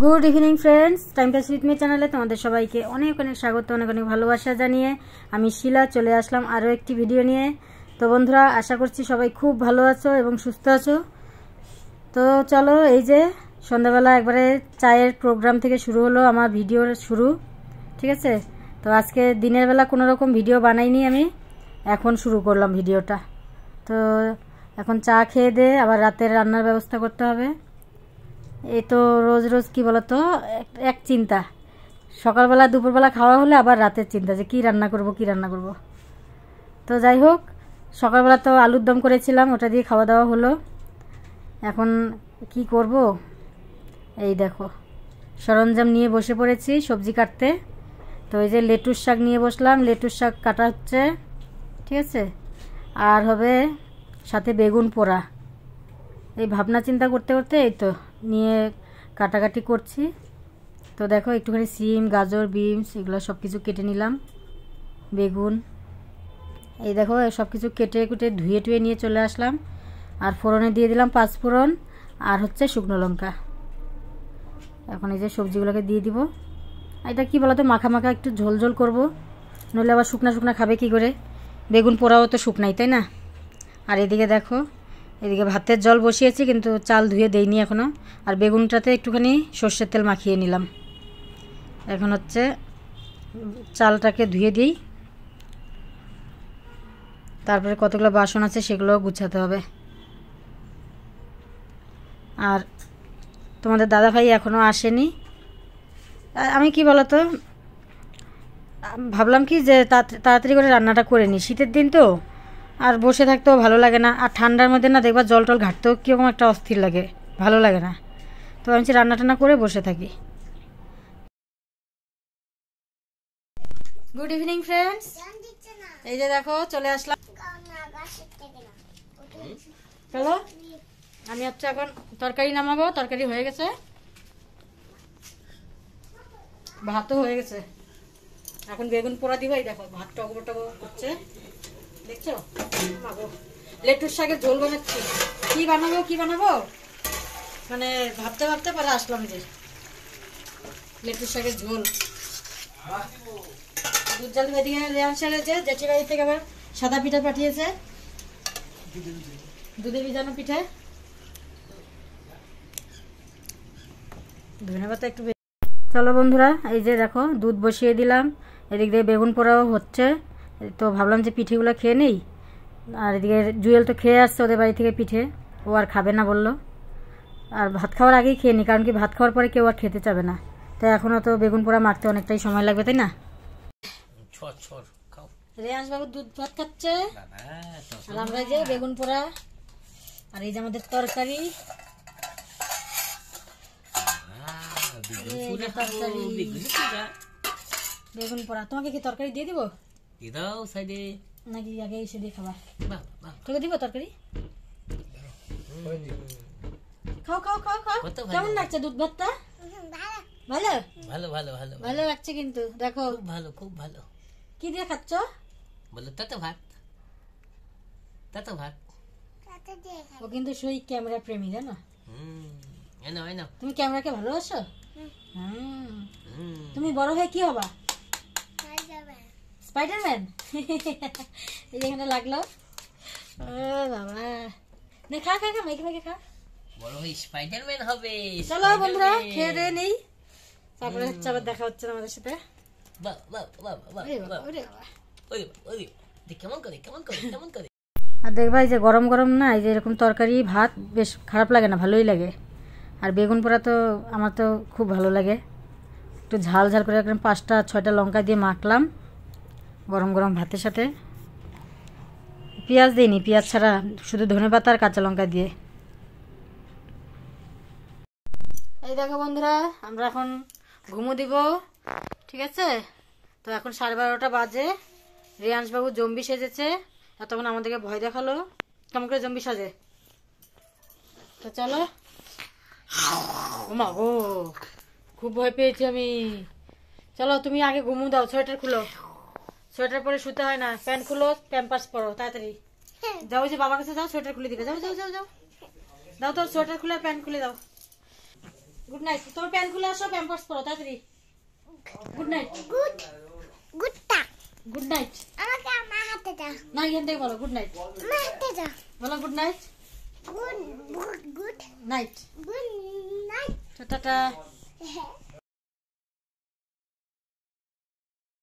Good evening friends, time pass with me চ্যানেলে তোমাদের সবাইকে অনেক অনেক স্বাগত, অনেক অনেক ভালোবাসা জানিয়ে আমি শিলা চলে আসলাম আরও একটি ভিডিও নিয়ে। তো বন্ধুরা, আশা করছি সবাই খুব ভালো আছো এবং সুস্থ আছো। তো চলো, এই যে সন্ধ্যাবেলা একবারে চায়ের প্রোগ্রাম থেকে শুরু হলো আমার ভিডিওর শুরু, ঠিক আছে। তো আজকে দিনের বেলা কোনো রকম ভিডিও বানাইনি আমি, এখন শুরু করলাম ভিডিওটা। তো এখন চা খেয়ে দিয়ে আবার রাতের রান্নার ব্যবস্থা করতে হবে। এই তো রোজ রোজ কি বলতো, এক চিন্তা, সকালবেলা দুপুরবেলা খাওয়া হলে আবার রাতের চিন্তা যে কি রান্না করব। তো যাই হোক, সকালবেলা তো আলুর দম করেছিলাম, ওটা দিয়ে খাওয়া দাওয়া হলো। এখন কি করব, এই দেখো সরঞ্জাম নিয়ে বসে পড়েছি সবজি কাটতে। তো এই যে লেটুস শাক নিয়ে বসলাম, লেটুস শাক কাটা হচ্ছে, ঠিক আছে। আর হবে সাথে বেগুন পোড়া। এই ভাবনা চিন্তা করতে করতে এই তো নিয়ে কাটাকাটি করছি। তো দেখো একটুখানি সিম, গাজর, বিনস এগুলো সব কিছু কেটে নিলাম, বেগুন, এই দেখো সব কিছু কেটে কুটে ধুয়ে টুয়ে নিয়ে চলে আসলাম। আর ফোড়নে দিয়ে দিলাম 5 ফোড়ন আর হচ্ছে শুকনো লঙ্কা। এখন এই যে সবজিগুলোকে দিয়ে দিব। এটা কি বলতো, মাখা মাখা একটু ঝোল ঝোল করবো, নইলে আবার শুকনা শুকনা খাবে কি করে। বেগুন পোড়াও তো শুকনাই, তাই না। আর এদিকে দেখো, এদিকে ভাতের জল বসিয়েছি কিন্তু চাল ধুয়ে দেইনি এখনও। আর বেগুনটাতে একটুখানি সর্ষের তেল মাখিয়ে নিলাম। এখন হচ্ছে চালটাকে ধুয়ে দিই, তারপরে কতগুলো বাসন আছে সেগুলো গুছাতে হবে। আর তোমাদের দাদাভাই এখনও আসেনি। আমি কি বলতো ভাবলাম কি যে তাড়াতাড়ি করে রান্নাটা করে নিই, শীতের দিন তো আর বসে থাকতেও ভালো লাগে না। আর ঠান্ডার মধ্যে না দেখবা জল টল ঘাটতেও কীরকম একটা অস্থির লাগে, ভালো লাগে না। তো আমি রান্না টান্না করে বসে থাকি। গুড ইভিনিং ফ্রেন্ডস, এই যে দেখো চলে আসলাম। চলো, আমি হচ্ছে এখন তরকারি নামাবো। তরকারি হয়ে গেছে, ভাতও হয়ে গেছে। এখন বেগুন পোড়া দিব। এই দেখো ভাত টগবো টগবো করছে, দেখছো। লেটুর শাকের ঝোল বানাচ্ছি। কি বানাবো মানে ভাবতে ভাবতে পরে আসলাম যে লেটুর শাকের ঝোল। দুধ জাল এদিকে যে জেঠি বাড়ি থেকে আবার সাদা পিঠা পাঠিয়েছে, দুধে ভিজানো পিঠে। ধন্যবাদ একটু। চলো বন্ধুরা, এই যে দেখো দুধ বসিয়ে দিলাম, এদিক দিয়ে বেগুন পোড়াও হচ্ছে। তো ভাবলাম যে পিঠেগুলো খেয়ে নেই। আর এদিকে জুয়েল তো খেয়ে আসছে ওদের বাড়ি থেকে পিঠে, ও আর খাবে না বললো। আর ভাত খাওয়ার আগেই খেয়ে নিই, কারণ কি ভাত খাওয়ার পরে কেউ আর খেতে চাবে না। তাই এখনও তো বেগুন পোড়া মারতে অনেকটাই সময় লাগবে, তাই না। রেয়াংশ বাবু দুধ ভাত খাচ্ছে, আর আমরা যে বেগুন পোড়া। আর এই যে আমাদের তরকারি, বেগুন পোড়া। তোমাকে কি তরকারি দিয়ে দিব নাকি আগে এসে দিয়ে খাবা? তোকে দিব তরকারি, খাও খাও খাও খাও। কেমন লাগছে দুধ ভাতটা? ভালো ভালো ভালো ভালো ভালো লাগছে কিন্তু দেখো, ভালো খুব ভালো। কি দিয়ে খাচ্ছ বলো? তাতো ভাত, তাতো ভাত। ও কিন্তু সেই ক্যামেরা প্রেমী, জানো। তুমি ক্যামেরাকে ভালোবাসো। তুমি বড় হয়ে কি হবা? স্পাইডারম্যান। এই যেখানে লাগলো, ও বাবা, নে খা খা খা, মেঘে মেঘে খা, বড় হয়ে স্পাইডারম্যান হবে। চলো বন্ধুরা, খেয়ে দিয়ে নেই, তারপরে হচ্ছে আবার দেখা হচ্ছে আমাদের সাথে। আর দেখবা এই যে গরম গরম না, এই যে এরকম তরকারি ভাত বেশ খারাপ লাগে না, ভালোই লাগে। আর বেগুন পোড়া তো আমার তো খুব ভালো লাগে। একটু ঝাল ঝাল করে একদম 5টা 6টা লঙ্কা দিয়ে মাখলাম গরম গরম ভাতের সাথে। পেঁয়াজ দিইনি, পেঁয়াজ ছাড়া শুধু ধনেপাতা আর কাঁচা লঙ্কা দিয়ে। এই দেখো বন্ধুরা, আমরা এখন ঘুমো দিব, ঠিক আছে। তো এখন 12:30 বাজে। রিয়াংশবাবু জম্বি সেজেছে, এতক্ষণ আমাদেরকে ভয় দেখালো। কেমন করে জম্বি সাজে? তো চলো। মা গো, খুব ভয় পেয়েছি আমি। চলো তুমি আগে ঘুমু দাও, সোয়েটার খুলো। সোয়েটার পরে শুতে হয় না, প্যান্ট খুলো, প্যাম্পার্স পরো তাড়াতাড়ি। যাও, যে বাবার কাছে যাও, সোয়েটার খুলে দিবে। যাও যাও যাও যাও, দাও তো সোয়েটার খুলে প্যান্ট খুলে দাও। Good night. তোমার প্যান্ট খুলে আসো, প্যাম্পার্স পরো তাড়াতাড়ি। Good night. Good night. আমাকে আমার হাতে দাও। না, এখান থেকে বলো গুড নাইট। আমার হাতে দাও। বলো good night. Good night. Good night. Tata.